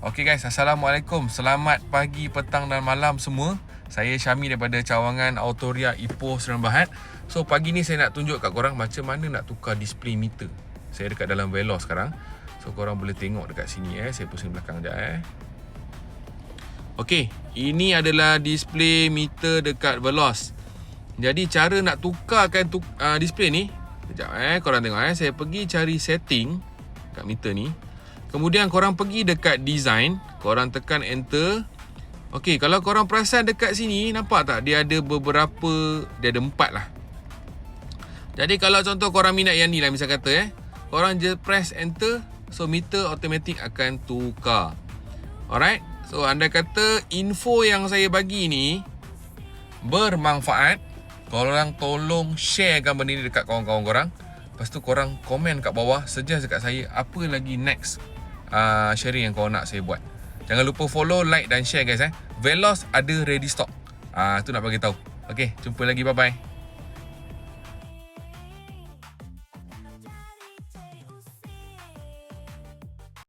Okey guys, Assalamualaikum. Selamat pagi, petang dan malam semua. Saya Syami daripada cawangan Autoria Ipoh Seremban Berhad. So pagi ni saya nak tunjuk kat korang macam mana nak tukar display meter. Saya dekat dalam Veloz sekarang. So korang boleh tengok dekat sini Saya pusing belakang sekejap Okey, ini adalah display meter dekat Veloz. Jadi cara nak tukarkan display ni, sekejap korang tengok Saya pergi cari setting kat meter ni. Kemudian korang pergi dekat design, korang tekan enter. Okey, kalau korang perasan dekat sini, nampak tak dia ada beberapa, dia ada 4 lah. Jadi kalau contoh korang minat yang ni lah, misal kata korang je press enter, so meter automatic akan tukar. Alright, so andai kata info yang saya bagi ni bermanfaat, korang tolong sharekan benda ni dekat kawan-kawan korang. Lepas tu korang komen kat bawah, suggest dekat saya apa lagi next sharing yang korang nak saya buat. Jangan lupa follow, like dan share guys Veloz ada ready stock. Tu nak bagi tahu. Okey, jumpa lagi, bye bye.